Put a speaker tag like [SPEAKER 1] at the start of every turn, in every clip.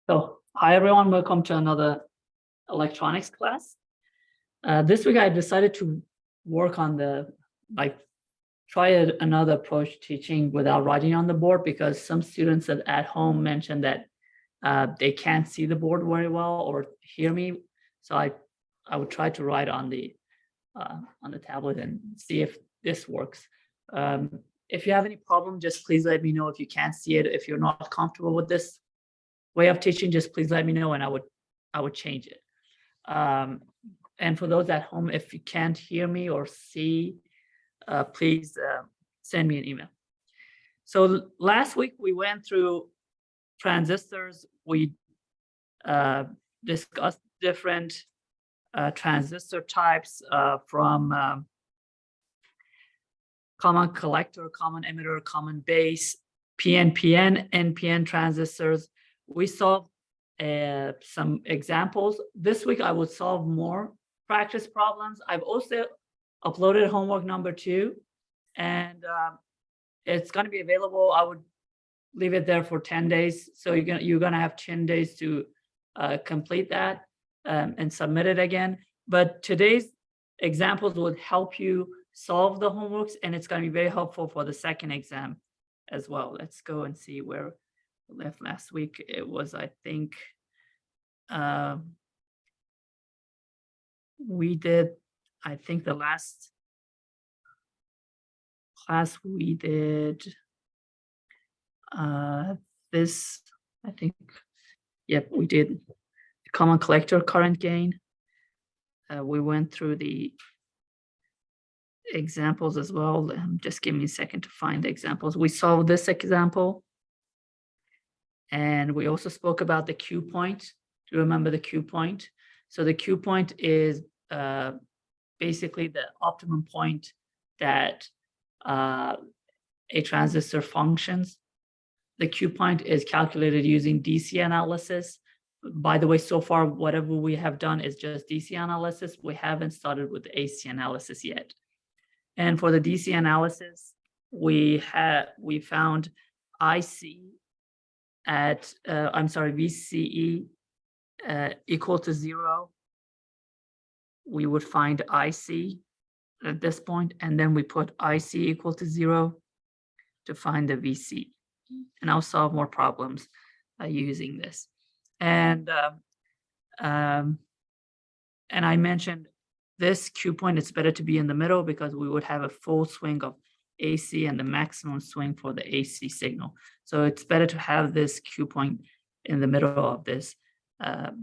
[SPEAKER 1] So, hi everyone, welcome to another electronics class. This week I decided to work on try another approach teaching without writing on the board, because some students at home mentioned that they can't see the board very well or hear me. So I would try to write on the tablet and see if this works. If you have any problem, just please let me know. If you can't see it, if you're not comfortable with this way of teaching, just please let me know and I would change it. And for those at home, if you can't hear me or see, please send me an email. So last week we went through transistors. We discussed different transistor types from common collector, common emitter, common base, PNPN, NPN transistors. We solved some examples. This week I will solve more practice problems. I've also uploaded homework number 2, and it's going to be available. I would leave it there for 10 days. So you're gonna have 10 days to complete that and submit it again. But today's examples would help you solve the homeworks, and it's going to be very helpful for the second exam as well. Let's go and see where we left last week. It was, I think, we did, I think the last class we did this, I think, yep, we did common collector current gain. We went through the examples as well. Just give me a second to find the examples. We solved this example, and we also spoke about the Q point. Do you remember the Q point? So the Q point is basically the optimum point that a transistor functions. The Q point is calculated using DC analysis. By the way, so far, whatever we have done is just DC analysis. We haven't started with the AC analysis yet. And for the DC analysis, we found IC at, VCE equal to 0. We would find IC at this point, and then we put IC equal to 0 to find the VC. And I'll solve more problems using this. And I mentioned this Q point, it's better to be in the middle because we would have a full swing of AC and the maximum swing for the AC signal. So it's better to have this Q point in the middle of this, the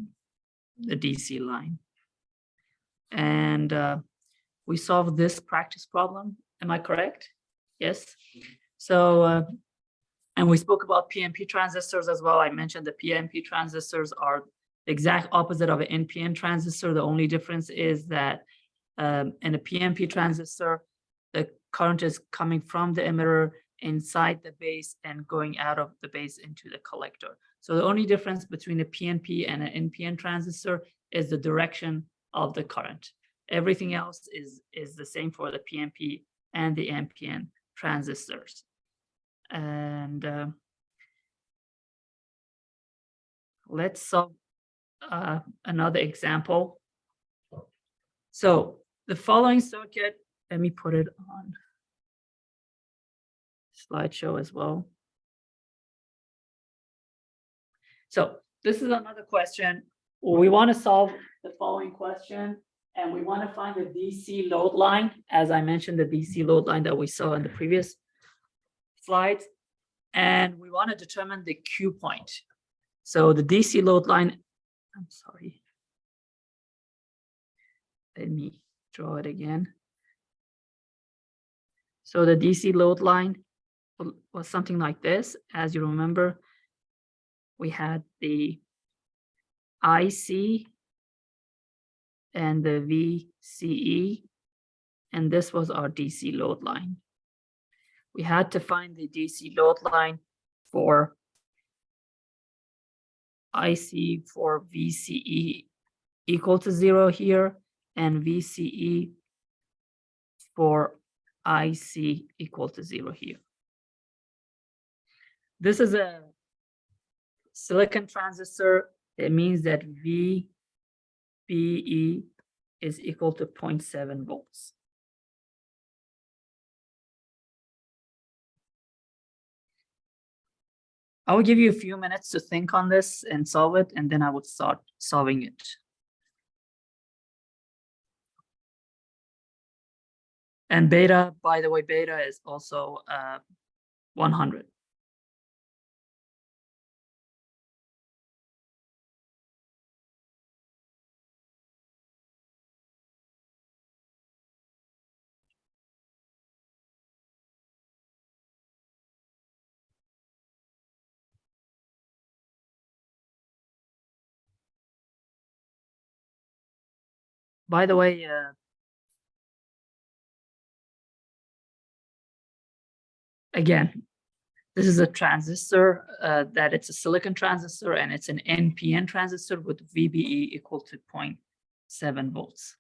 [SPEAKER 1] DC line. And we solved this practice problem. Am I correct? Yes. So, and we spoke about PNP transistors as well. I mentioned the PNP transistors are the exact opposite of an NPN transistor. The only difference is that in a PNP transistor, the current is coming from the emitter inside the base and going out of the base into the collector. So the only difference between a PNP and an NPN transistor is the direction of the current. Everything else is the same for the PNP and the NPN transistors. And let's solve another example. So the following circuit, let me put it on slideshow as well. So this is another question. We want to solve the following question, and we want to find the DC load line. As I mentioned, the DC load line that we saw in the previous slides, and we want to determine the Q point. So the DC load line, I'm sorry. Let me draw it again. So the DC load line was something like this. As you remember, we had the IC and the VCE, and this was our DC load line. We had to find the DC load line for IC for VCE equal to 0 here, and VCE for IC equal to 0 here. This is a silicon transistor, it means that VBE is equal to 0.7 volts. I will give you a few minutes to think on this and solve it, and then I would start solving it. And beta, by the way, beta is also 100. By the way, again, this is a transistor that it's a silicon transistor and it's an NPN transistor with VBE equal to 0.7 volts.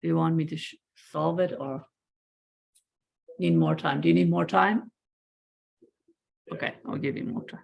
[SPEAKER 1] Do you want me to solve it or need more time? Do you need more time? Okay, I'll give you more time.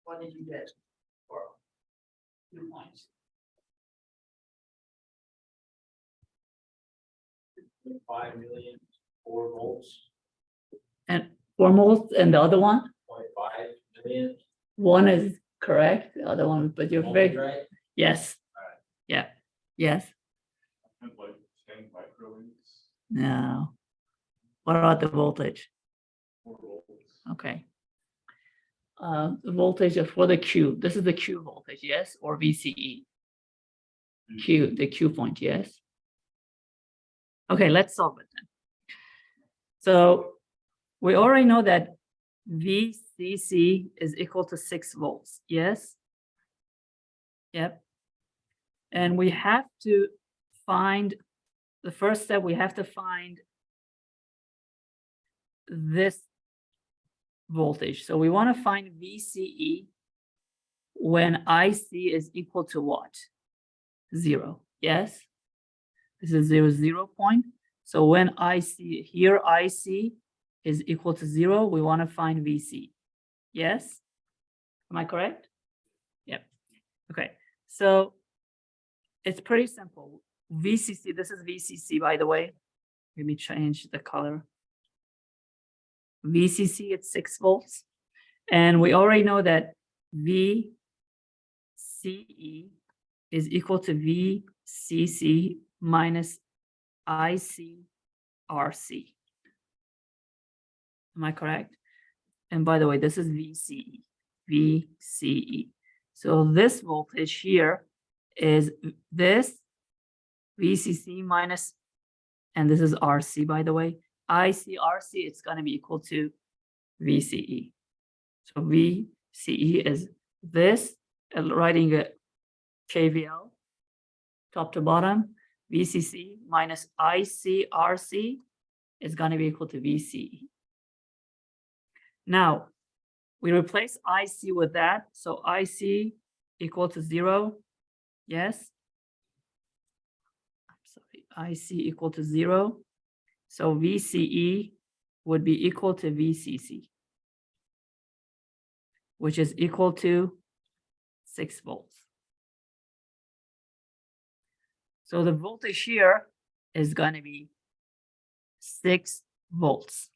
[SPEAKER 1] What did you get for 2 points?
[SPEAKER 2] 5 million, 4 volts,
[SPEAKER 1] And 4 volts and the other one?
[SPEAKER 2] 0.5 million.
[SPEAKER 1] One is correct, the other one, but you're
[SPEAKER 2] Voltage,
[SPEAKER 1] very,
[SPEAKER 2] right?
[SPEAKER 1] yes.
[SPEAKER 2] Alright.
[SPEAKER 1] Yeah, yes,
[SPEAKER 2] And like 10 microamps,
[SPEAKER 1] no. What about the voltage?
[SPEAKER 2] 4 volts.
[SPEAKER 1] Okay. The voltage for the Q, this is the Q voltage, yes, or VCE? the Q point, yes? Okay, let's solve it then. So we already know that VCC is equal to 6 volts, yes? Yep. And we have to find, the first step, we have to find this voltage. So we want to find VCE when IC is equal to what? 0, yes? This is 0 point. So when IC, here IC is equal to 0, we want to find VC. Yes? Am I correct? Yep. Okay. So it's pretty simple. VCC, this is VCC, by the way. Let me change the color. VCC, it's 6 volts. And we already know that VCE is equal to VCC minus ICRC. Am I correct? And by the way, this is VCE, VCE. So this voltage here is this VCC minus, and this is RC, by the way, ICRC, it's going to be equal to VCE. So VCE is this, writing a KVL, top to bottom, VCC minus ICRC is going to be equal to VCE. Now, we replace IC with that, so IC equal to 0, yes? I'm sorry, IC equal to 0. So VCE would be equal to VCC, which is equal to 6 volts. So the voltage here is going to be 6 volts.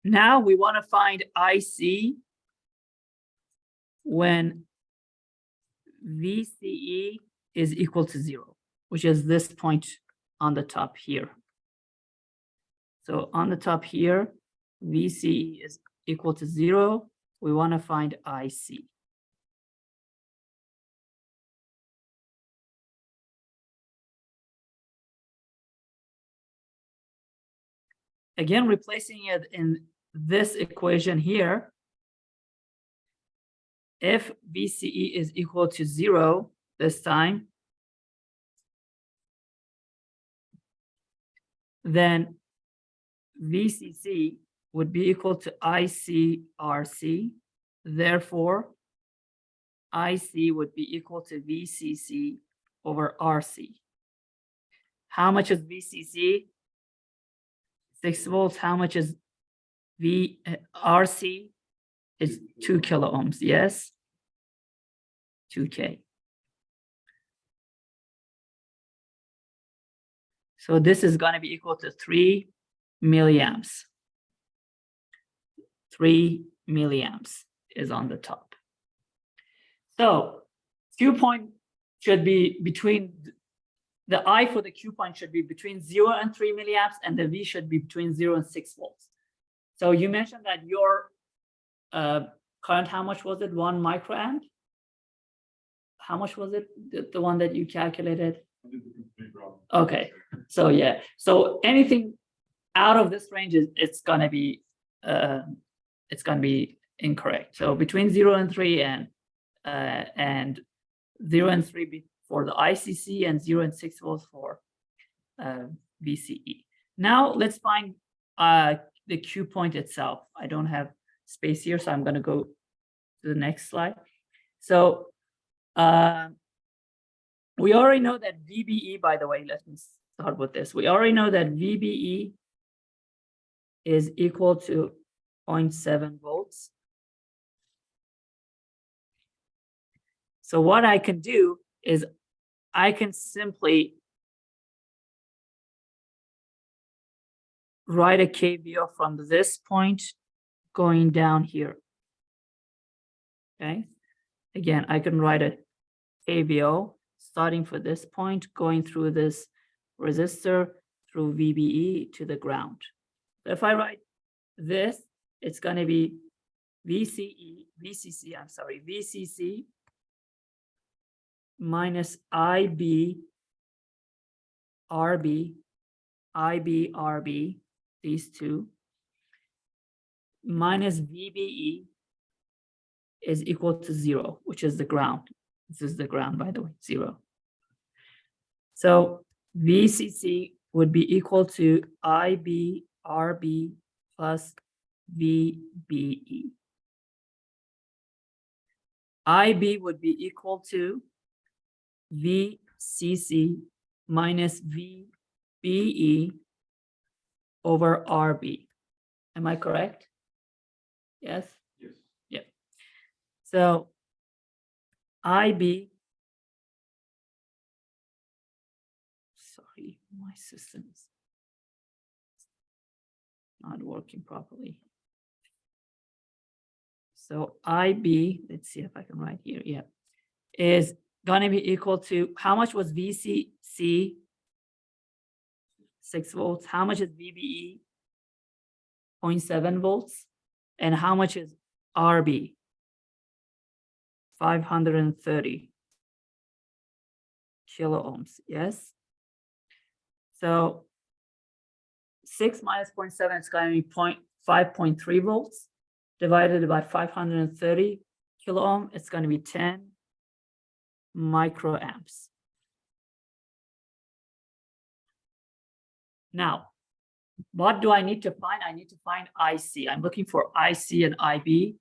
[SPEAKER 1] Now we want to find IC when VCE is equal to 0, which is this point on the top here. So on the top here, VCE is equal to 0. We want to find IC. Again, replacing it in this equation here, if VCE is equal to 0 this time, then VCC would be equal to ICRC. Therefore, IC would be equal to VCC over RC. How much is VCC? 6 volts. How much is RC? It's 2 kilo ohms, yes? 2K. So this is going to be equal to 3 milliamps. 3 milliamps is on the top. So Q point should be between, the I for the Q point should be between 0 and 3 milliamps, and the V should be between 0 and 6 volts. So you mentioned that your current, how much was it? 1 microamp? How much was it? The one that you calculated? Okay, so yeah, so anything out of this range is it's gonna be incorrect. So between 0 and 3 and 0 and 3 for the ICC and 0 and 6 volts for VCE. Now let's find the Q point itself. I don't have space here, so I'm gonna go to the next slide. So we already know that VBE, by the way, let me start with this. We already know that VBE is equal to 0.7 volts. So what I can do is I can simply write a KVL from this point going down here. Okay. Again, I can write a KVL starting for this point, going through this resistor, through VBE to the ground. So if I write this, it's gonna be VCC minus IB, RB, these two, minus VBE is equal to 0, which is the ground. This is the ground, by the way, 0. So VCC would be equal to IB, RB plus VBE. IB would be equal to VCC minus VBE over RB. Am I correct? Yes?
[SPEAKER 2] Yes.
[SPEAKER 1] Yep. So IB, sorry, my system is not working properly. So IB, let's see if I can write here, yeah, is gonna be equal to, how much was VCC? 6 volts. How much is VBE? 0.7 volts. And how much is RB? 530 kilo ohms, yes? So 6 minus 0.7 is going to be 5.3 volts divided by 530 kilo ohm. It's going to be 10 microamps. Now, what do I need to find? I need to find IC. I'm looking for IC and IB.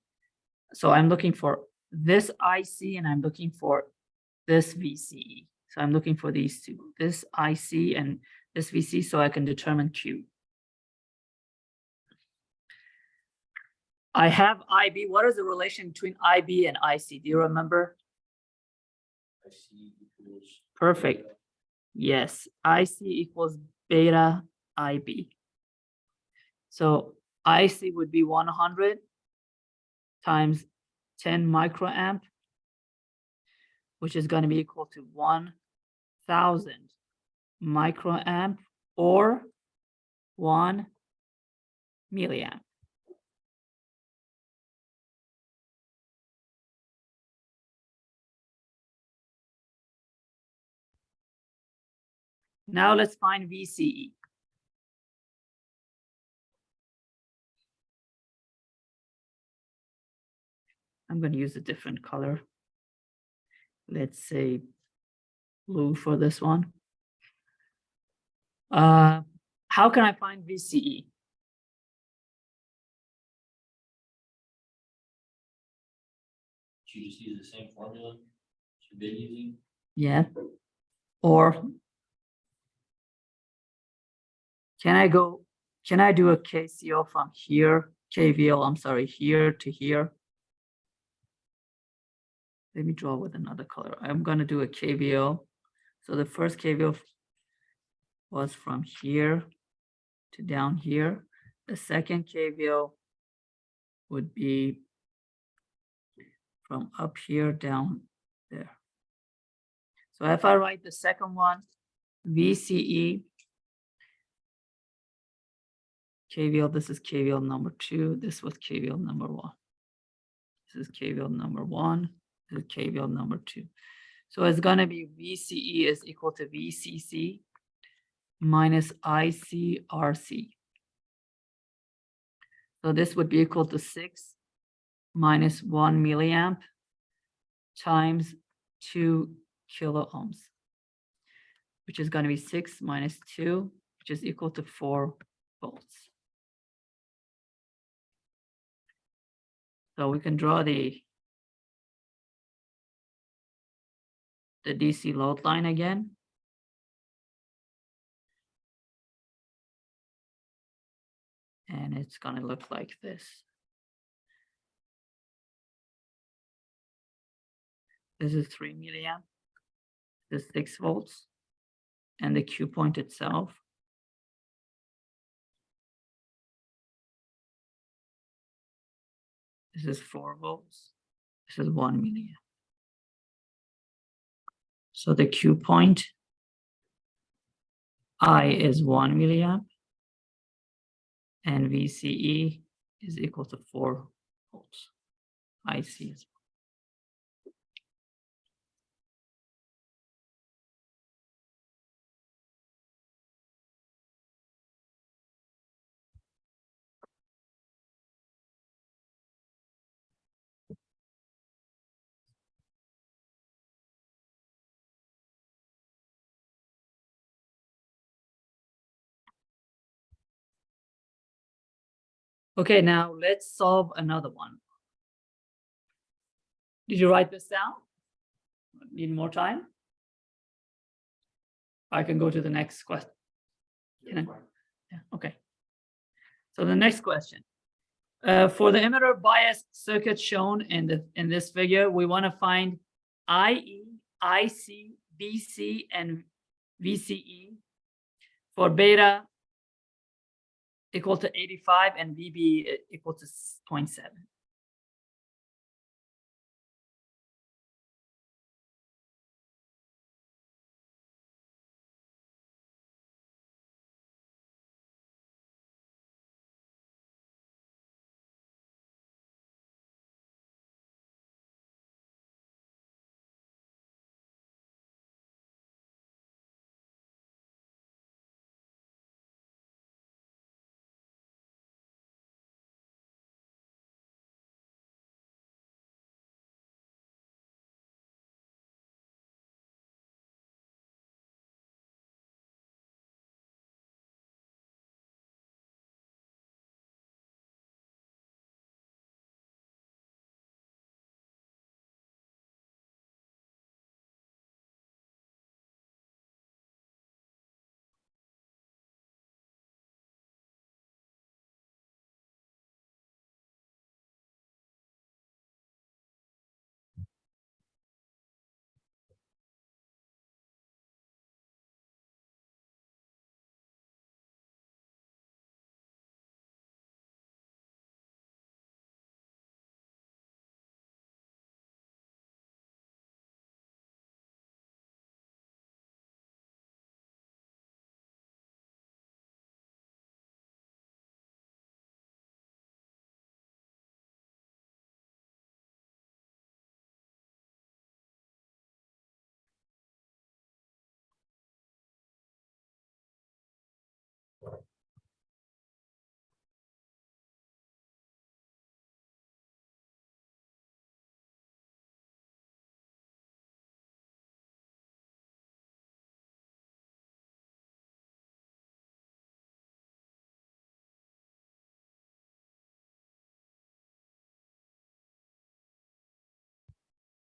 [SPEAKER 1] So I'm looking for this IC and I'm looking for this VCE. So I'm looking for these two, this IC and this VC, so I can determine Q. I have IB. What is the relation between IB and IC? Do you remember?
[SPEAKER 2] I see equals.
[SPEAKER 1] Perfect. Yes, IC equals beta IB. So IC would be 100 times 10 microamp, which is going to be equal to 1000 microamp or 1 milliamp. Now let's find VCE. I'm going to use a different color. Let's say blue for this one. How can I find VCE?
[SPEAKER 2] Should you just use the same formula you've been using?
[SPEAKER 1] Yeah. Or can I do a KCL from here, KVL, I'm sorry, here to here? Let me draw with another color. I'm going to do a KVL. So the first KVL was from here to down here. The second KVL would be from up here down there. So if I write the second one, VCE, KVL, this is KVL number 2. This was KVL number 1. This is KVL number 1. This is KVL number 2. So it's going to be VCE is equal to VCC minus ICRC. So this would be equal to 6 minus 1 milliamp times 2 kilo ohms, which is going to be 6 minus 2, which is equal to 4 volts. So we can draw the DC load line again. And it's going to look like this. This is 3 milliamp. This is 6 volts. And the Q point itself this is 4 volts. This is 1 milliamp. So the Q point I is 1 milliamp, and VCE is equal to 4 volts. IC is. Okay, now let's solve another one. Did you write this down? Need more time? I can go to the next question. Yeah, okay. So the next question. For the emitter bias circuit shown in this figure, we want to find IE, IC, BC, and VCE for beta equal to 85 and VB equal to 0.7.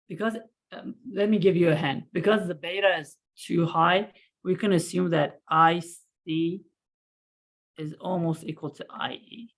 [SPEAKER 1] Because let me give you a hint. Because the beta is too high, we can assume that IC is almost equal to IE.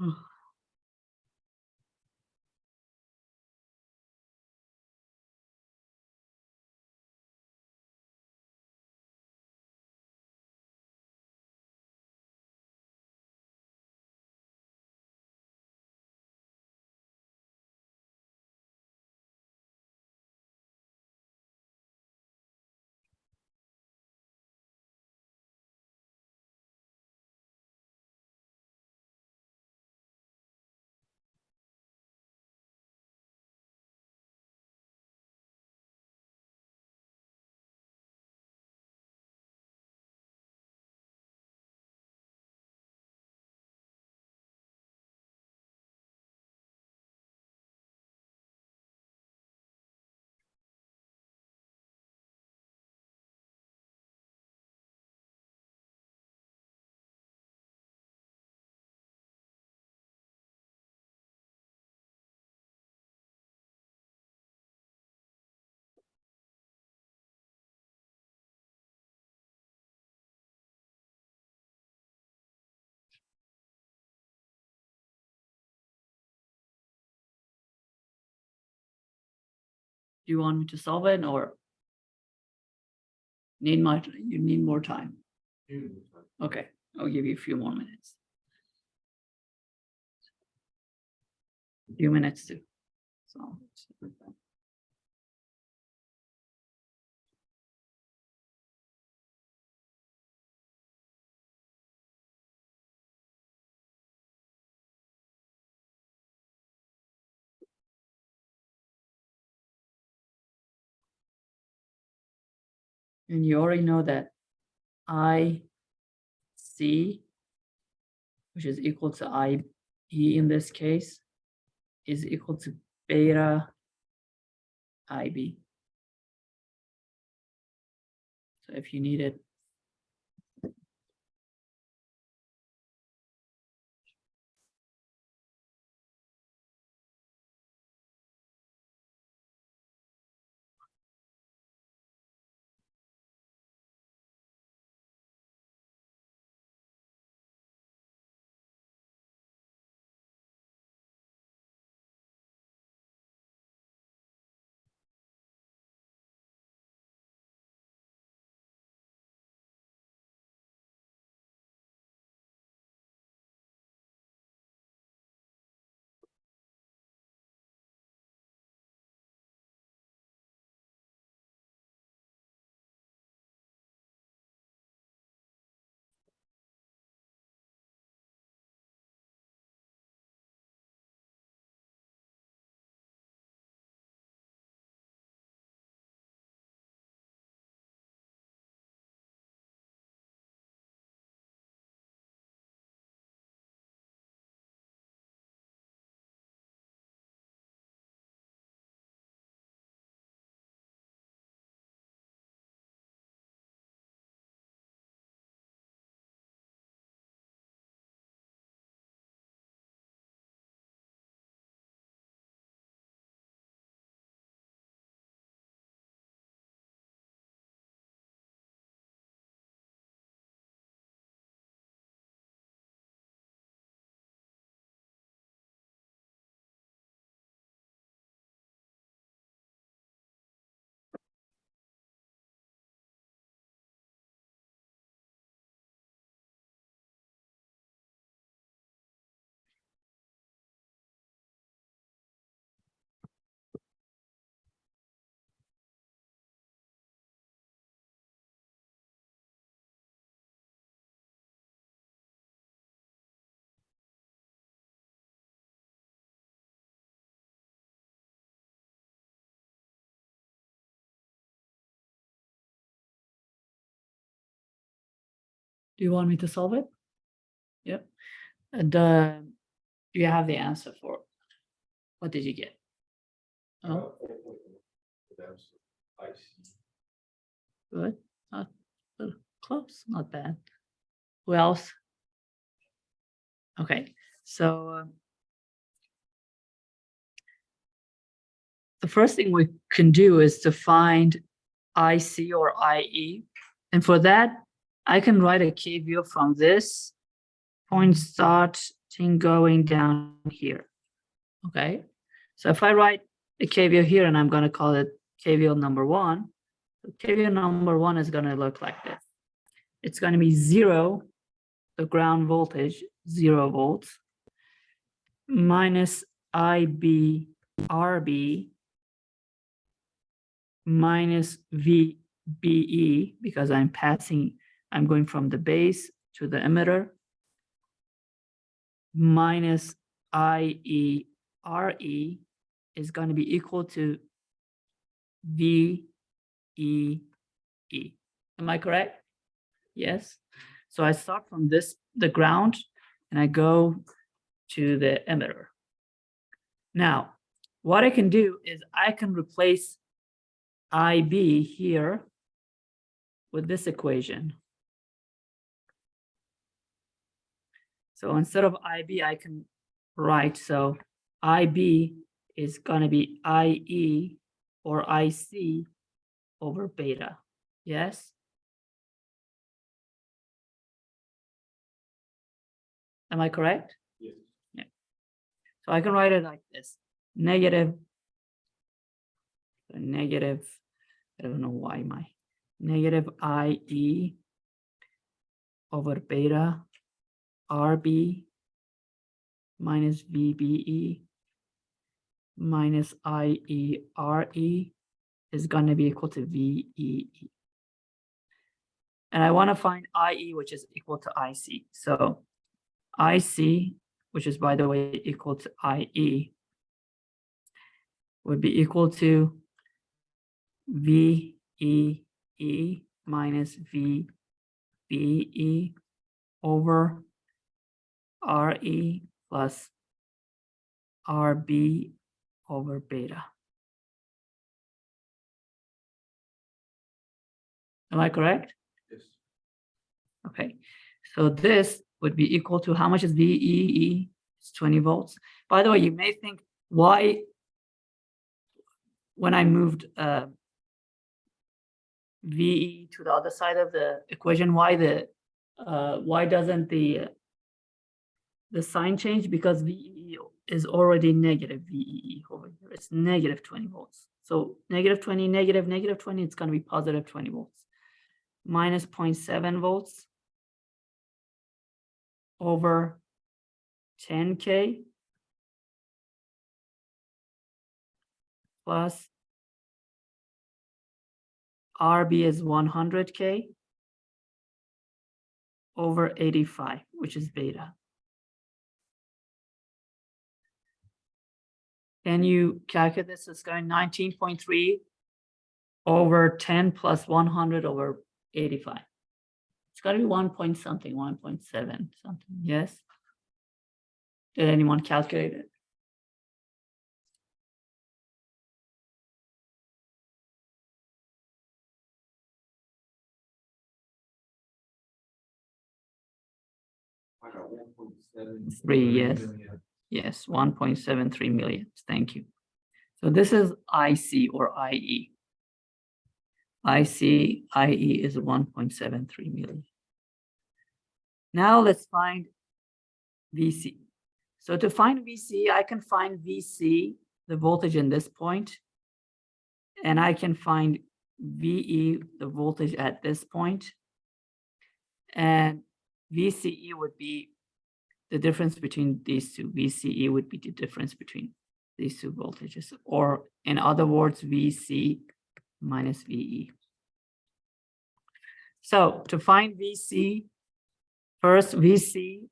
[SPEAKER 1] Do you want me to solve it or you need more time? Okay, I'll give you a few more minutes. Few minutes to solve it. And you already know that IC, which is equal to IE in this case, is equal to beta IB. So if you need it, do you want me to solve it? Yep. And do you have the answer for it? What did you get? Oh, good. Not close, not bad. Who else? Okay, so the first thing we can do is to find IC or IE. And for that, I can write a K view from this point start thing going down here. Okay, so if I write a KVL here and I'm gonna call it KVL number 1, so KVL number 1 is gonna look like this. It's gonna be 0, the ground voltage, 0 volts, minus IB RB minus VBE, because I'm going from the base to the emitter, minus IE RE is going to be equal to VEE. Am I correct? Yes. So I start from the ground, and I go to the emitter. Now, what I can do is I can replace IB here with this equation. So instead of IB, I can write, so IB is going to be IE or IC over beta. Yes? Am I correct?
[SPEAKER 2] Yes.
[SPEAKER 1] Yeah. So I can write it like this. Negative, I don't know why my negative IE over beta RB minus VBE minus IE RE is going to be equal to VEE. And I want to find IE, which is equal to IC. So IC, which is, by the way, equal to IE, would be equal to VEE minus VBE over RE plus RB over beta. Am I correct?
[SPEAKER 2] Yes.
[SPEAKER 1] Okay, so this would be equal to, how much is VEE? It's 20 volts. By the way, you may think, why, when I moved VE to the other side of the equation, why doesn't the sign change? Because VEE is already negative VEE over here. It's negative 20 volts. So negative 20, negative 20, it's going to be positive 20 volts. Minus 0.7 volts over 10K plus RB is 100K over 85, which is beta. Can you calculate this? It's going 19.3 over 10 plus 100 over 85. It's got to be 1 point something, 1.7 something. Yes? Did anyone calculate it?
[SPEAKER 2] I got 1.7.
[SPEAKER 1] 3, yes. Yes, 1.73 million. Thank you. So this is IC or IE. IE is 1.73 million. Now let's find VC. So to find VC, I can find VC, the voltage in this point, and I can find VE, the voltage at this point, and VCE would be the difference between these two. VCE would be the difference between these two voltages, or in other words, VC minus VE. So to find VC, first VC,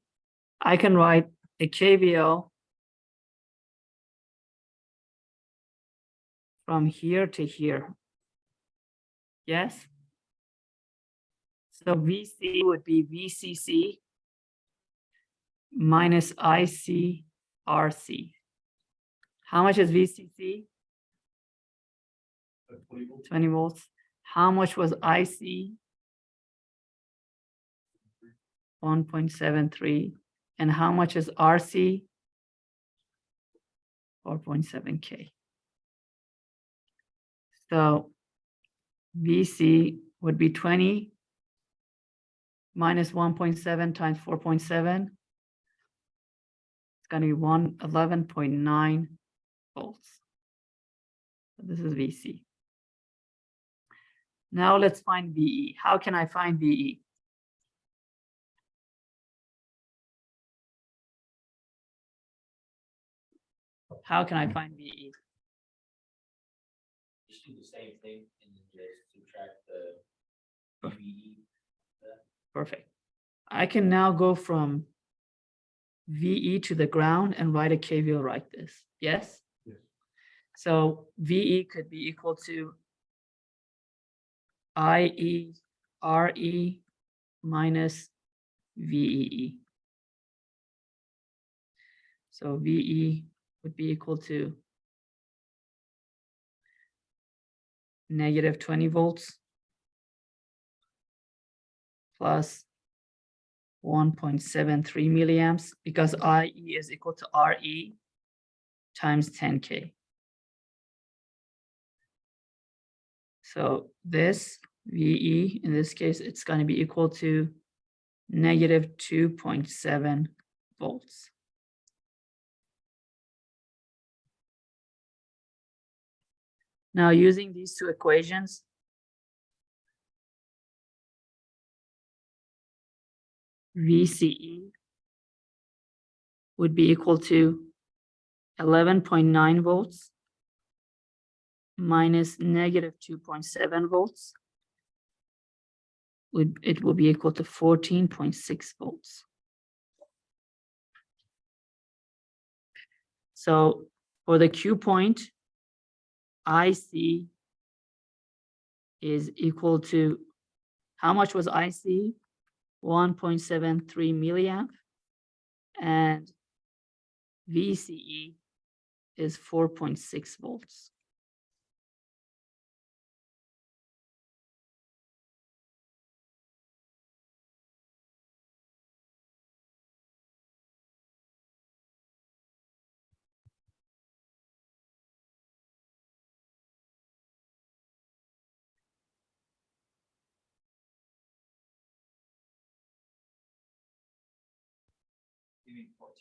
[SPEAKER 1] I can write a KVL from here to here. Yes? So VC would be VCC minus ICRC. How much is VCC? 20 volts. How much was IC? 1.73. And how much is RC? 4.7K. So VC would be 20 minus 1.7 times 4.7, It's gonna be 11.9 volts. This is VC. Now let's find VE. How can I find VE? How can I find VE?
[SPEAKER 2] Just do the same thing and then just subtract the VE.
[SPEAKER 1] Perfect. I can now go from VE to the ground and write a KVL like this. Yes?
[SPEAKER 3] Yes.
[SPEAKER 1] So VE could be equal to IE RE minus VEE. So VE would be equal to negative 20 volts plus 1.73 milliamps, because IE is equal to RE times 10K. So this VE, in this case, it's going to be equal to negative 2.7 volts. Now, using these two equations, VCE would be equal to 11.9 volts minus negative 2.7 volts. It will be equal to 14.6 volts. So for the Q point, IC is equal to, how much was IC? 1.73 milliamp, and VCE is 4.6 volts.
[SPEAKER 2] You mean 14.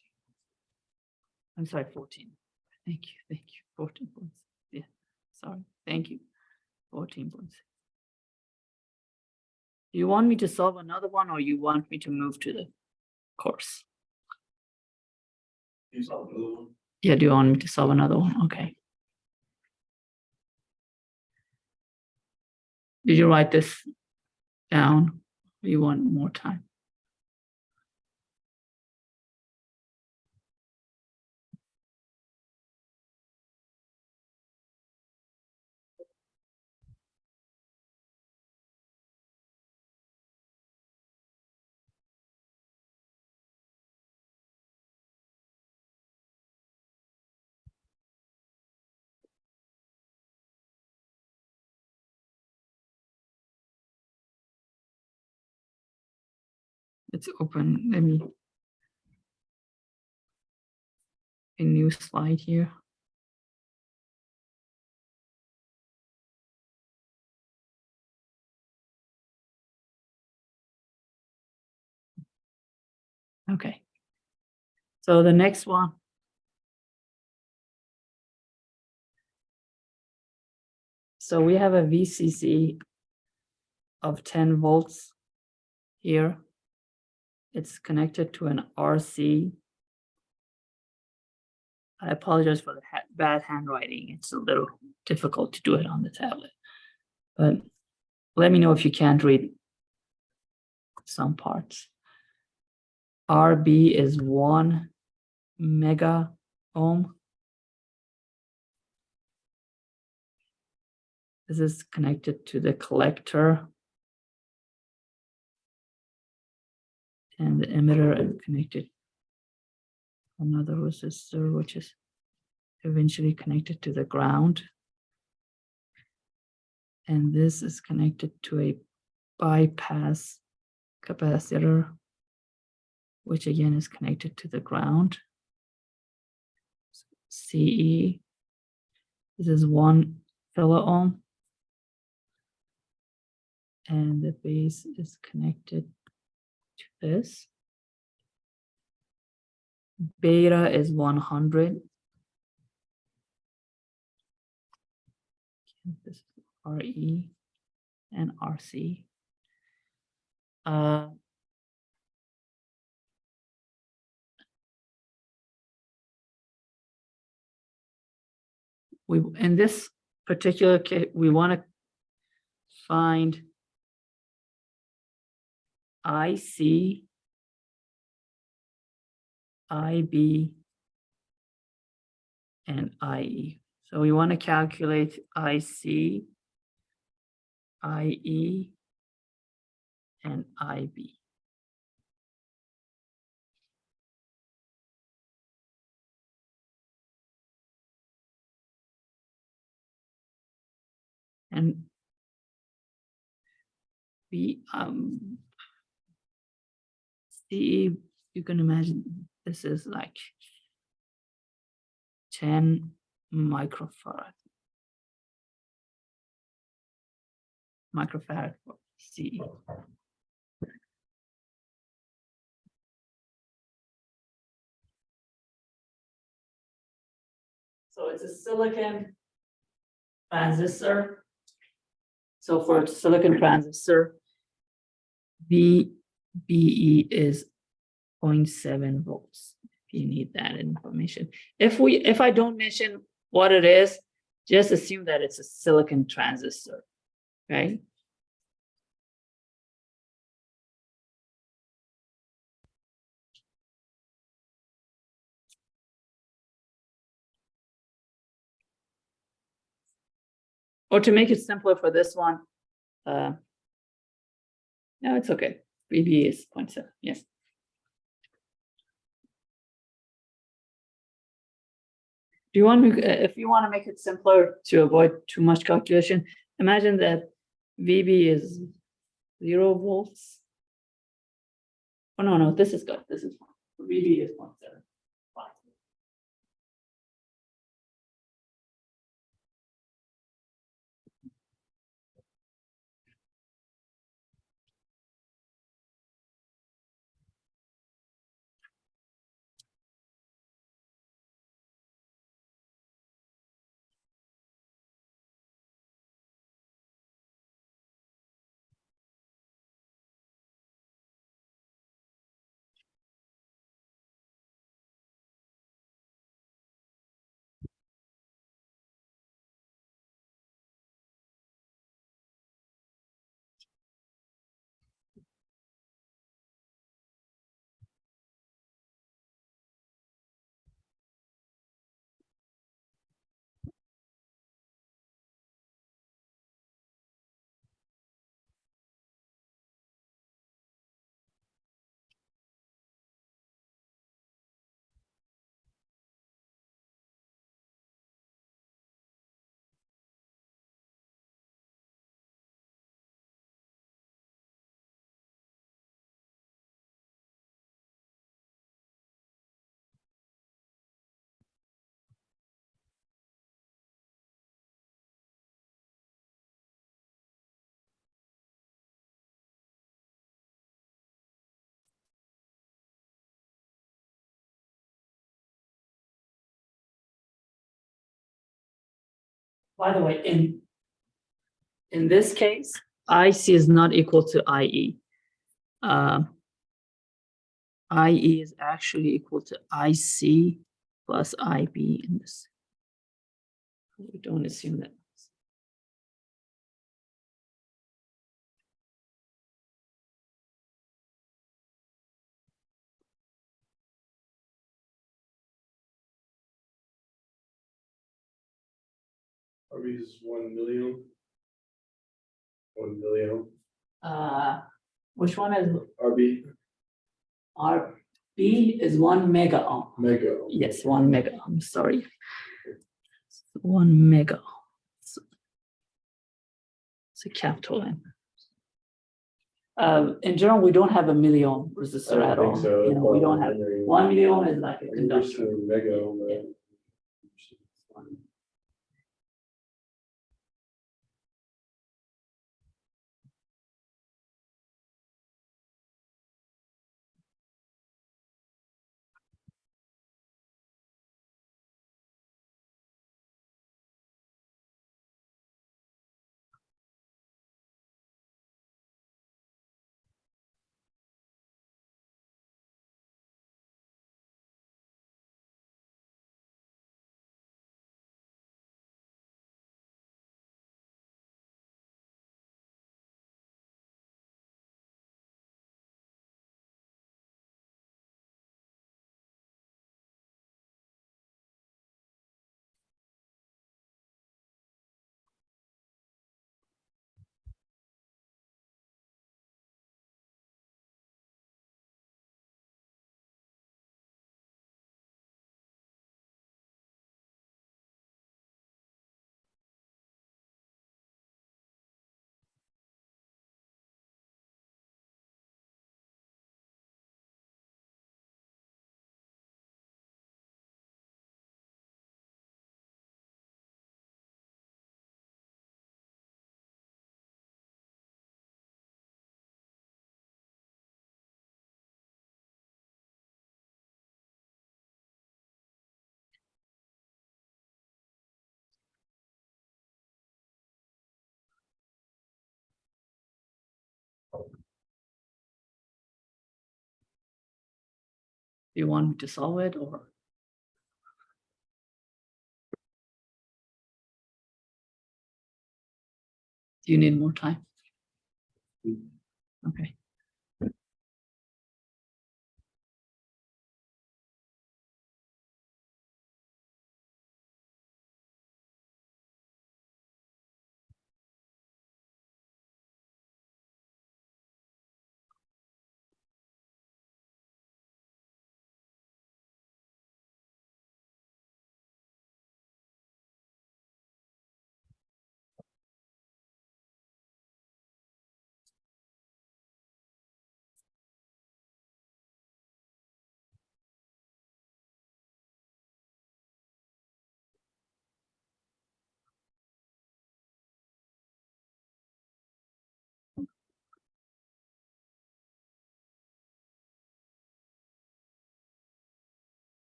[SPEAKER 1] I'm sorry, 14. Thank you, 14 points. Yeah, sorry, thank you, 14 points. Do you want me to solve another one, or you want me to move to the course?
[SPEAKER 3] You saw the blue one?
[SPEAKER 1] Yeah, do you want me to solve another one? Okay. Did you write this down? Or you want more time? It's open. Let me. A new slide here. Okay. So the next one. So we have a VCC of 10 volts here. It's connected to an RC. I apologize for the bad handwriting. It's a little difficult to do it on the tablet. But let me know if you can't read some parts. RB is 1 mega ohm. This is connected to the collector. And the emitter is connected to another resistor, which is eventually connected to the ground. And this is connected to a bypass capacitor, which again is connected to the ground. CE, this is 1 kiloohm. And the base is connected to this. Beta is 100. This is RE and RC. We, in this particular case, we want to find IC, IB, and IE. So we want to calculate IC, IE, and IB. And we CE, you can imagine this is like 10 microfarad for CE. So it's a silicon transistor. So for a silicon transistor, VBE is 0.7 volts. If you need that information. If I don't mention what it is, just assume that it's a silicon transistor, right? Or to make it simpler for this one, no, it's okay. VBE is 0.7, yes. Do you want me, if you want to make it simpler to avoid too much calculation, imagine that VB is 0 volts. Oh, no, this is good. This is fine. VB is 0.7. Fine. By the way, in this case, IC is not equal to IE. IE is actually equal to IC plus IB in this. We don't assume that.
[SPEAKER 3] RB is 1 million. 1 million.
[SPEAKER 1] Which one is
[SPEAKER 3] RB,
[SPEAKER 1] RB is 1 mega ohm.
[SPEAKER 3] mega. ohm.
[SPEAKER 1] Yes, 1 mega ohm, sorry. 1 mega ohm. It's a capital M. In general, we don't have a milliohm
[SPEAKER 3] I
[SPEAKER 1] resistor
[SPEAKER 3] don't
[SPEAKER 1] at
[SPEAKER 3] think
[SPEAKER 1] all.
[SPEAKER 3] so.
[SPEAKER 1] You know, we don't have, 1 milliohm is like a
[SPEAKER 3] We're
[SPEAKER 1] conductor.
[SPEAKER 3] seeing mega. ohm,
[SPEAKER 1] Yeah. Do you want me to solve it or? Do you need more time? Okay.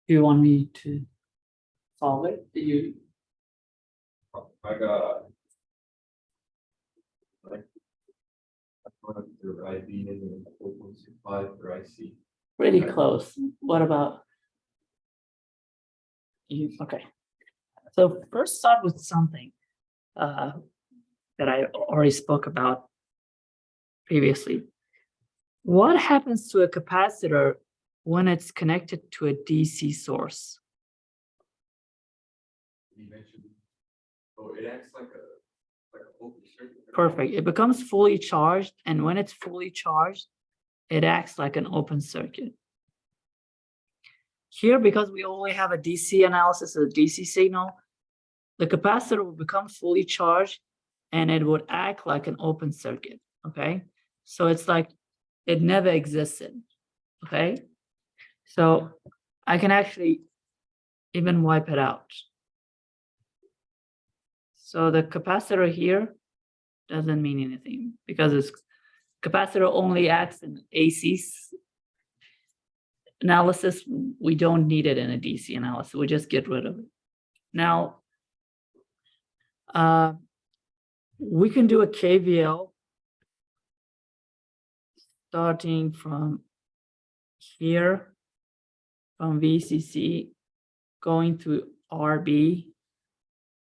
[SPEAKER 1] Do you want me to solve it? Do you?
[SPEAKER 3] I got. Like. Your IB and 4.65 for IC.
[SPEAKER 1] Pretty close. What about? You, okay. So first start with something that I already spoke about previously. What happens to a capacitor when it's connected to a DC source?
[SPEAKER 3] You mentioned. Oh, it acts like a open circuit.
[SPEAKER 1] Perfect. It becomes fully charged, and when it's fully charged, it acts like an open circuit. Here, because we only have a DC analysis of the DC signal, the capacitor will become fully charged and it would act like an open circuit, okay? So it's like it never existed, okay? So I can actually even wipe it out. So the capacitor here doesn't mean anything because it's capacitor only acts in AC analysis. We don't need it in a DC analysis. We just get rid of it. Now, we can do a KVL starting from here, from VCC, going to RB,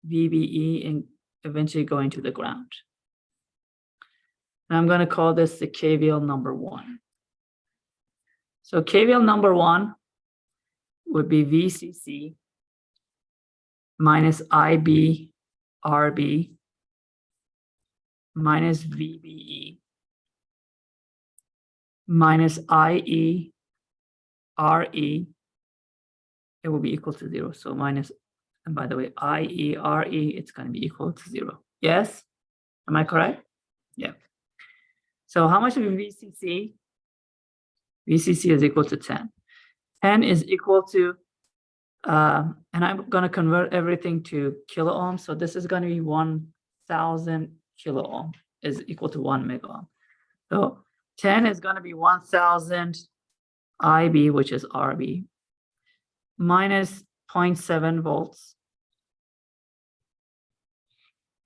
[SPEAKER 1] VBE, and eventually going to the ground. And I'm going to call this the KVL number 1. So KVL number 1 would be VCC minus IB, RB, minus VBE, minus IE, RE, it will be equal to 0. So minus, and by the way, IE, RE, it's going to be equal to 0. Yes? Am I correct? Yeah. So how much of VCC? VCC is equal to 10. 10 is equal to, and I'm going to convert everything to kilo ohms. So this is going to be 1,000 kilo ohm is equal to 1 mega ohm. So 10 is going to be 1,000 IB, which is RB, minus 0.7 volts.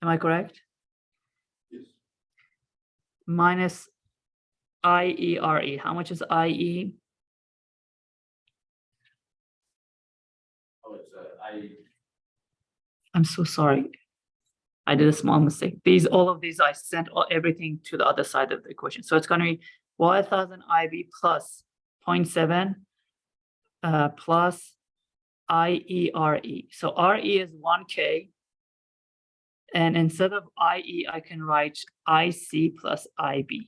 [SPEAKER 1] Am I correct?
[SPEAKER 3] Yes.
[SPEAKER 1] Minus IERE. How much is IE?
[SPEAKER 2] Oh, it's
[SPEAKER 1] I'm so sorry. I did a small mistake. All of these, I sent everything to the other side of the equation. So it's going to be 1,000 IB plus 0.7 plus IERE. So RE is 1K. And instead of IE, I can write IC plus IB.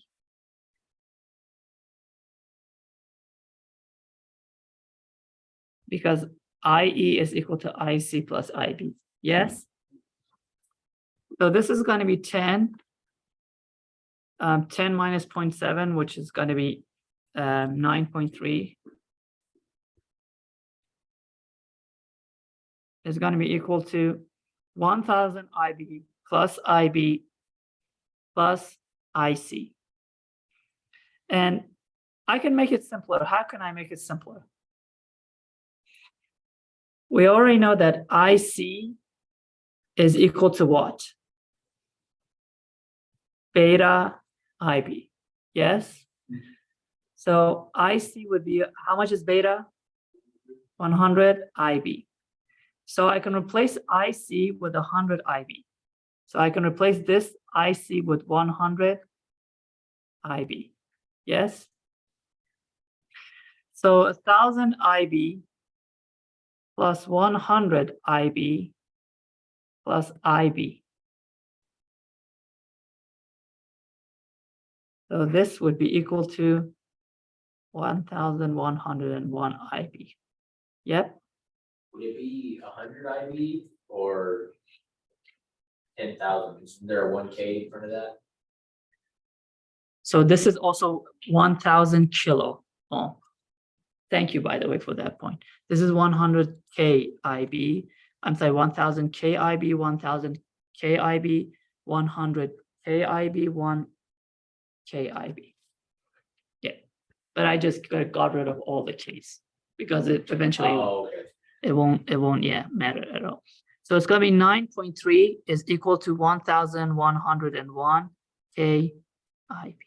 [SPEAKER 1] Because IE is equal to IC plus IB. Yes? So this is going to be 10. 10 minus 0.7, which is going to be 9.3. Is going to be equal to 1,000 IB plus IB plus IC. And I can make it simpler. How can I make it simpler? We already know that IC is equal to what? Beta IB. Yes? So IC would be, how much is beta? 100 IB. So I can replace IC with 100 IB. So I can replace this IC with 100 IB. Yes? So 1,000 IB plus 100 IB plus IB. So this would be equal to 1,101 IB. Yep.
[SPEAKER 2] would it be 100 IB or 10,000? Is there a 1K in front of that?
[SPEAKER 1] So this is also 1,000 kilo ohm. Thank you, by the way, for that point. This is 100 KIB. I'm sorry, 1,000 KIB, 1,000 KIB, 100 KIB, 1 KIB. Yeah, but I just got rid of all the Ks because it eventually
[SPEAKER 2] Oh, okay.
[SPEAKER 1] it won't yeah matter at all. So it's gonna be 9.3 is equal to 1,101 K IB.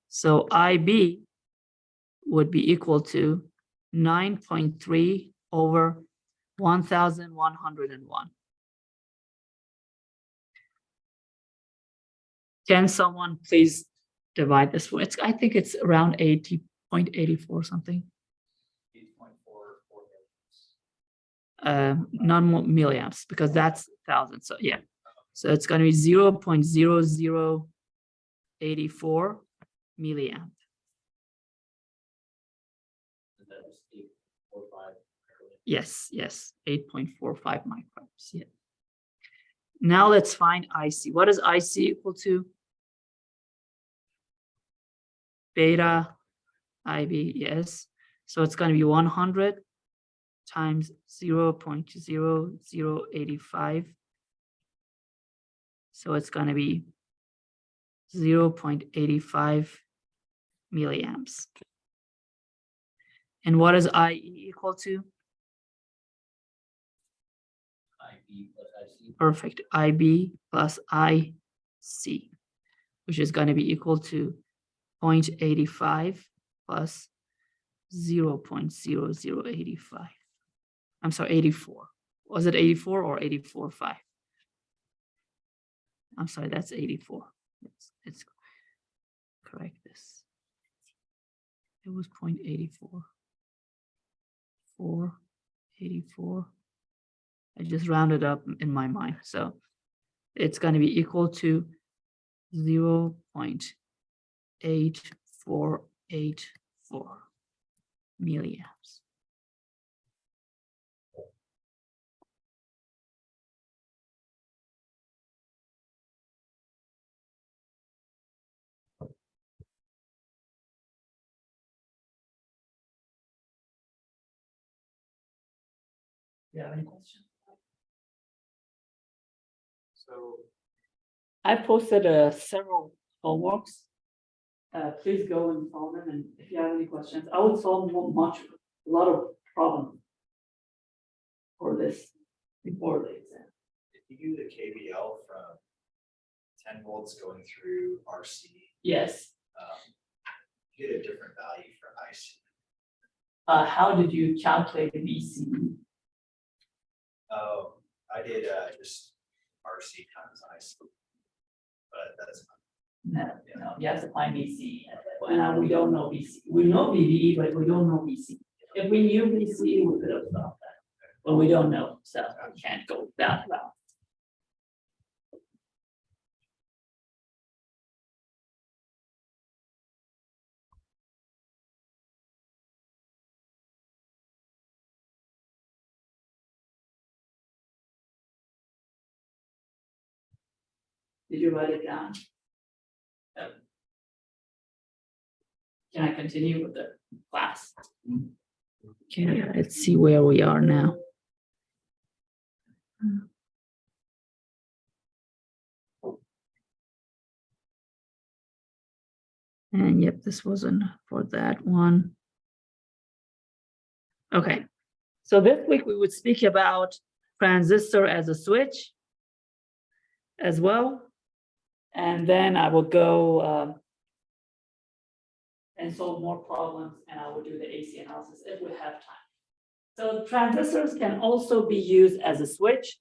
[SPEAKER 1] So IB would be equal to 9.3 over 1,101. Can someone please divide this for, I think it's around 80.84 something.
[SPEAKER 2] 8.44.
[SPEAKER 1] Not milliamps, because that's 1,000, so yeah. So it's gonna be 0.0084 milliamp.
[SPEAKER 2] That was 8.45.
[SPEAKER 1] Yes, 8.45 microns, yeah. Now let's find IC. What is IC equal to? Beta IB, yes. So it's gonna be 100 times 0.0085. So it's gonna be 0.85 milliamps. And what is IE equal to?
[SPEAKER 2] IB plus IC.
[SPEAKER 1] Perfect, IB plus IC, which is going to be equal to 0.85 plus 0.0085. I'm sorry, 84. Was it 84 or 84.5? I'm sorry, that's 84. It's correct this. It was 0.84. 484. I just rounded up in my mind. So it's going to be equal to 0.8484 milliamps. Do you have any questions?
[SPEAKER 3] So,
[SPEAKER 1] I posted several homeworks. Please go and solve them, and if you have any questions, I would solve a lot of problems for this before the exam.
[SPEAKER 4] If you do the KVL from 10 volts going through RC,
[SPEAKER 1] Yes.
[SPEAKER 4] you get a different value for IC.
[SPEAKER 1] How did you calculate the VCE?
[SPEAKER 4] Oh, I did just RC times IC, but that's not.
[SPEAKER 1] No, you have to find VCE. And we don't know VCE. We know VDE, but we don't know VCE. If we knew VCE, we could have solved that. But we don't know, so we can't go that route. Did you write it down? Yep. Can I continue with the class? Okay, let's see where we are now. And yep, this wasn't for that one. Okay, so this week we would speak about transistor as a switch as well. And then I will go and solve more problems, and I will do the AC analysis if we have time. So transistors can also be used as a switch.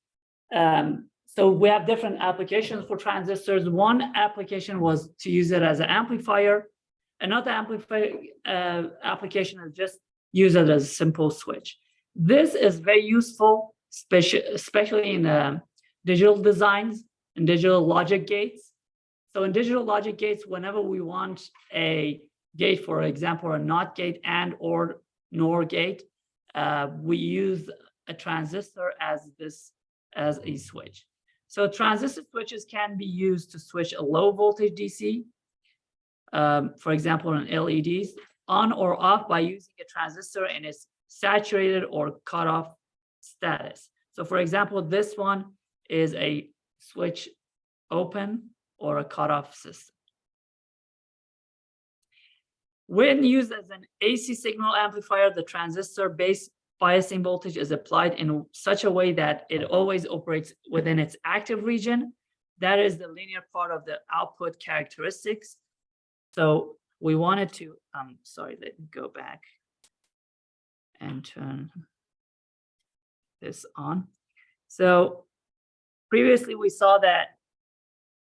[SPEAKER 1] So we have different applications for transistors. One application was to use it as an amplifier. Another application is just use it as a simple switch. This is very useful, especially in digital designs and digital logic gates. So in digital logic gates, whenever we want a gate, for example, a NOT gate and or NOR gate, we use a transistor as a switch. So transistor switches can be used to switch a low voltage DC, for example, in LEDs, on or off by using a transistor in its saturated or cutoff status. So for example, this one is a switch open or a cutoff system. When used as an AC signal amplifier, the transistor base biasing voltage is applied in such a way that it always operates within its active region. That is the linear part of the output characteristics. So we wanted to, sorry, let me go back and turn this on. So previously we saw that,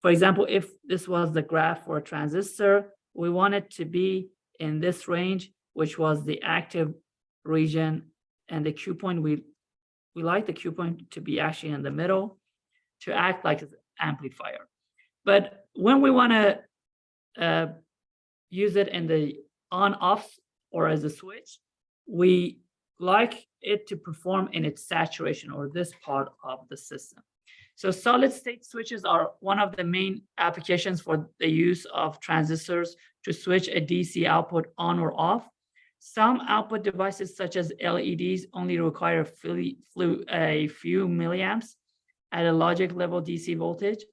[SPEAKER 1] for example, if this was the graph for a transistor, we want it to be in this range, which was the active region, and the Q point, we like the Q point to be actually in the middle to act like an amplifier. But when we want to use it in the on-off or as a switch, we like it to perform in its saturation or this part of the system. So solid state switches are one of the main applications for the use of transistors to switch a DC output on or off. Some output devices such as LEDs only require a few milliamps at a logic level DC voltage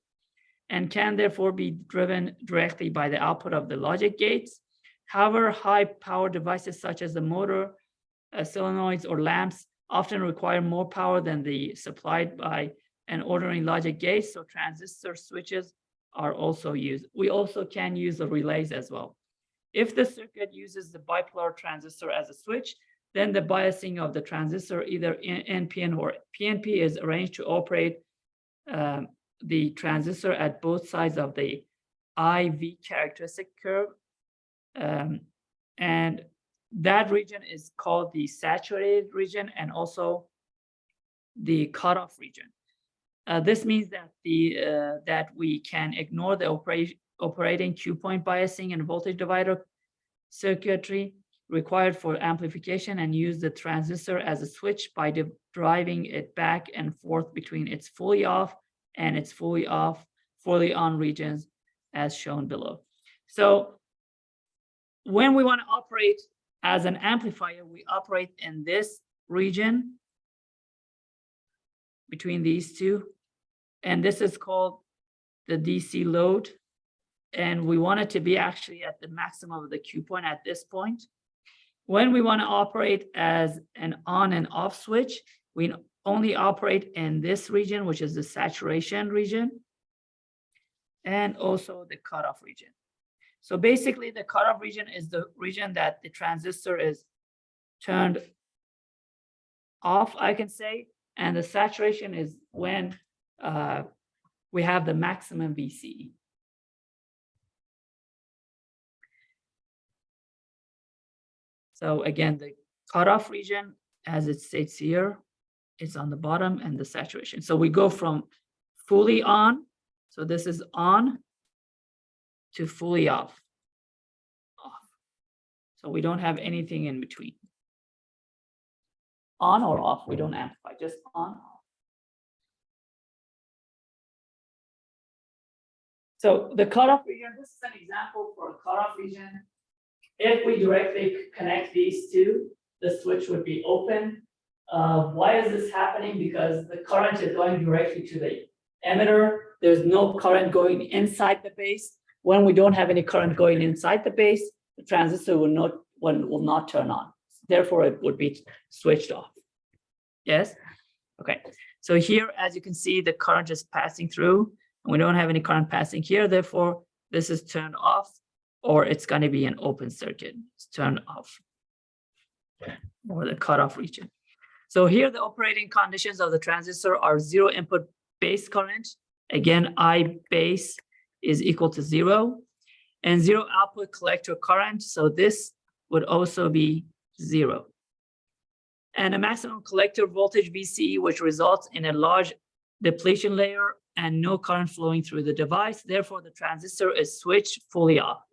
[SPEAKER 1] and can therefore be driven directly by the output of the logic gates. However, high power devices such as the motor, solenoids, or lamps often require more power than the supplied by an ordinary logic gate, so transistor switches are also used. We also can use the relays as well. If the circuit uses the bipolar transistor as a switch, then the biasing of the transistor, either NPN or PNP, is arranged to operate the transistor at both sides of the IV characteristic curve. And that region is called the saturated region and also the cutoff region. This means that that we can ignore the operating Q point biasing and voltage divider circuitry required for amplification and use the transistor as a switch by driving it back and forth between its fully off and its fully on regions as shown below. So when we want to operate as an amplifier, we operate in this region between these two, and this is called the DC load, and we want it to be actually at the maximum of the Q point at this point. When we want to operate as an on and off switch, we only operate in this region, which is the saturation region, and also the cutoff region. So basically, the cutoff region is the region that the transistor is turned off, I can say, and the saturation is when we have the maximum VCE. So again, the cutoff region, as it states here, is on the bottom, and the saturation. So we go from fully on, so this is on, to fully off. So we don't have anything in between. On or off, we don't amplify, just on. So the cutoff region, this is an example for a cutoff region. If we directly connect these two, the switch would be open. Why is this happening? Because the current is going directly to the emitter. There's no current going inside the base. When we don't have any current going inside the base, the transistor will not turn on. Therefore, it would be switched off. Yes? Okay. So here, as you can see, the current is passing through, and we don't have any current passing here. Therefore, this is turned off, or it's going to be an open circuit. It's turned off, or the cutoff region. So here, the operating conditions of the transistor are zero input base current. Again, I base is equal to 0, and 0 output collector current. So this would also be 0. And a maximum collector voltage VCE, which results in a large depletion layer and no current flowing through the device. Therefore, the transistor is switched fully off.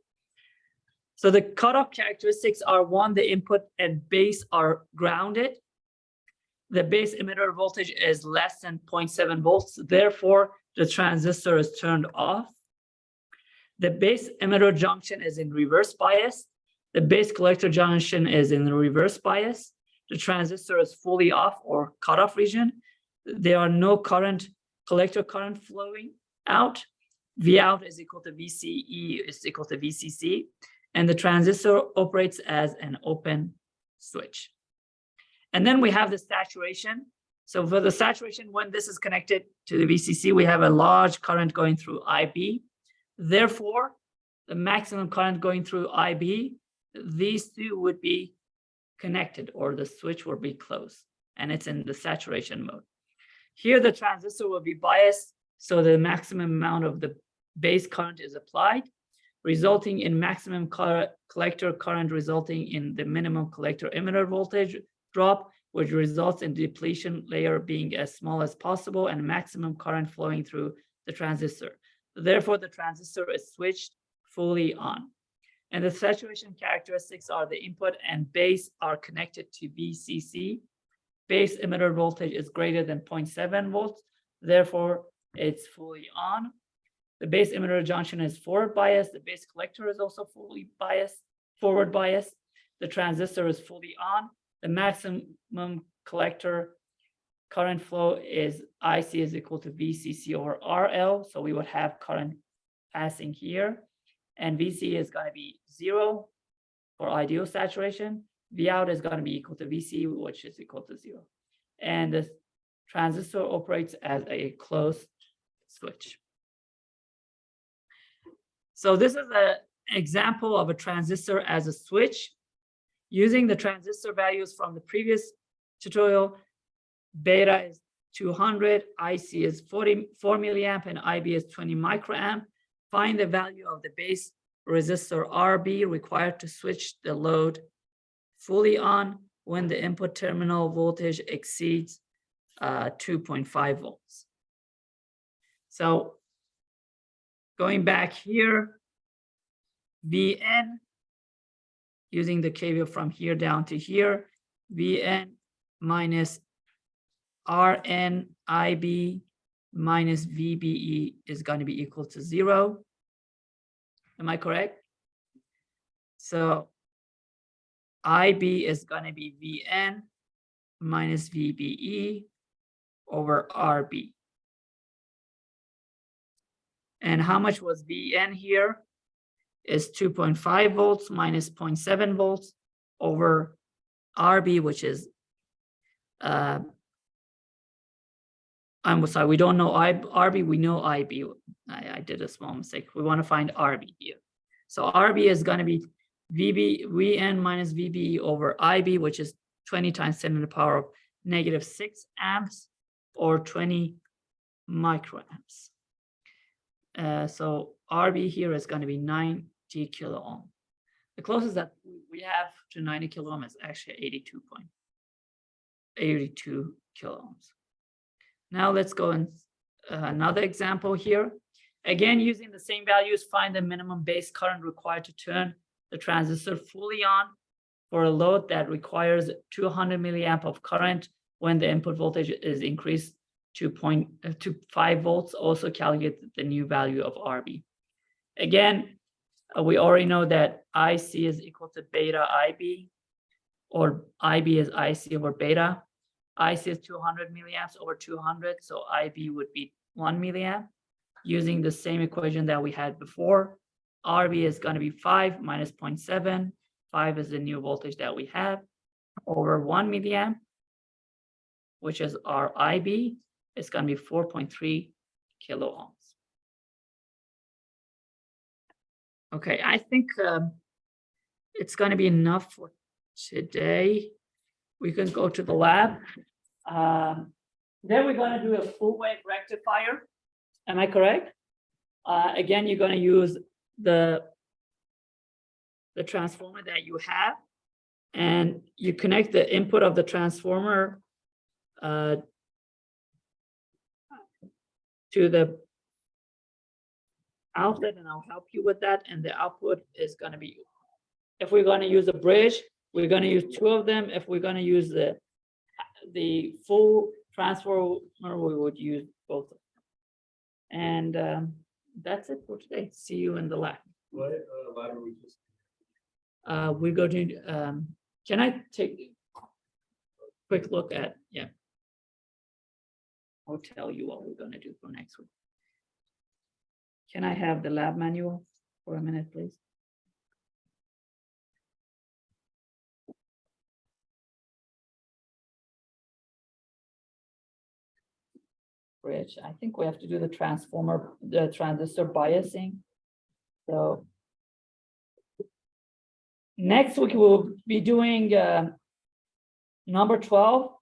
[SPEAKER 1] So the cutoff characteristics are: 1, the input and base are grounded. The base emitter voltage is less than 0.7 volts. Therefore, the transistor is turned off. The base emitter junction is in reverse bias. The base collector junction is in the reverse bias. The transistor is fully off or cutoff region. There are no collector current flowing out. V out is equal to VCE is equal to VCC. and the transistor operates as an open switch. And then we have the saturation. So for the saturation, when this is connected to the VCC, we have a large current going through IB. Therefore, the maximum current going through IB, these two would be connected, or the switch will be closed, and it's in the saturation mode. Here, the transistor will be biased, so the maximum amount of the base current is applied, resulting in maximum collector current, resulting in the minimum collector emitter voltage drop, which results in depletion layer being as small as possible and maximum current flowing through the transistor. Therefore, the transistor is switched fully on. And the saturation characteristics are the input and base are connected to VCC. Base emitter voltage is greater than 0.7 volts. Therefore, it's fully on. The base emitter junction is forward biased. The base collector is also fully biased, forward biased. The transistor is fully on. The maximum collector current flow is IC is equal to VCC over RL. So we would have current passing here. And VC is going to be 0 for ideal saturation. V out is going to be equal to VC, which is equal to 0. And the transistor operates as a closed switch. So this is an example of a transistor as a switch. Using the transistor values from the previous tutorial, beta is 200, IC is 44 milliamp, and IB is 20 microamp. Find the value of the base resistor RB required to switch the load fully on when the input terminal voltage exceeds 2.5 volts. So going back here, Vn, using the KVL from here down to here, Vn minus Rn IB minus VBE is going to be equal to 0. Am I correct? So IB is going to be Vn minus VBE over RB. And how much was Vn here? Is 2.5 volts minus 0.7 volts over RB, which is, I'm sorry, we don't know RB, we know IB. I did a small mistake. We want to find RB here. So RB is going to be Vn minus VBE over IB, which is 20 times 10 to the power of -6 amps or 20 microamps. So RB here is going to be 90 kilo ohm. The closest that we have to 90 kilo ohm is actually 82 kilo ohms. Now let's go in another example here. Again, using the same values, find the minimum base current required to turn the transistor fully on for a load that requires 200 milliamp of current when the input voltage is increased to 5 volts. Also calculate the new value of RB. Again, we already know that IC is equal to beta IB, or IB is IC over beta. IC is 200 milliamps over 200, so IB would be 1 milliamp. Using the same equation that we had before, RB is going to be 5 minus 0.7. 5 is the new voltage that we have over 1 milliamp, which is our IB. It's going to be 4.3 kilo ohms. Okay, I think it's going to be enough for today. We can go to the lab. Then we're going to do a full wave rectifier. Am I correct? Again, you're going to use the transformer that you have, and you connect the input of the transformer to the outlet, and I'll help you with that. And the output is going to be, if we're going to use a bridge, we're going to use 2 of them. If we're going to use the full transformer, we would use both of them. And that's it for today. See you in the lab.
[SPEAKER 3] What lab are we just?
[SPEAKER 1] We go to, can I take a quick look at, yeah. I'll tell you what we're going to do for next week. Can I have the lab manual for a minute, please? bridge. I think we have to do the transformer, the transistor biasing. So. Next week we'll be doing number 12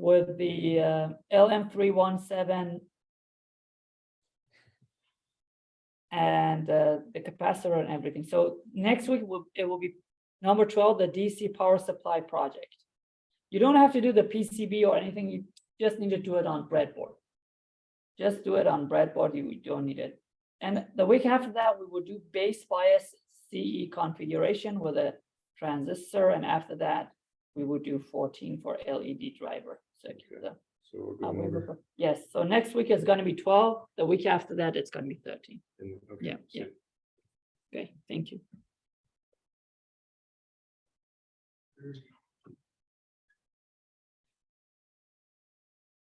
[SPEAKER 1] with the LM317 and the capacitor and everything. So next week it will be number 12, the DC power supply project. You don't have to do the PCB or anything. You just need to do it on breadboard. Just do it on breadboard. You don't need it. And the week after that, we will do base bias CE configuration with a transistor, and after that, we would do 14 for LED driver circuit.
[SPEAKER 5] Okay. So we'll
[SPEAKER 1] So,
[SPEAKER 5] go number.
[SPEAKER 1] yes, so next week is going to be 12. The week after that, it's going to be 13.
[SPEAKER 5] Okay,
[SPEAKER 1] Yeah,
[SPEAKER 5] so
[SPEAKER 1] yeah. Okay, thank you.
[SPEAKER 5] there's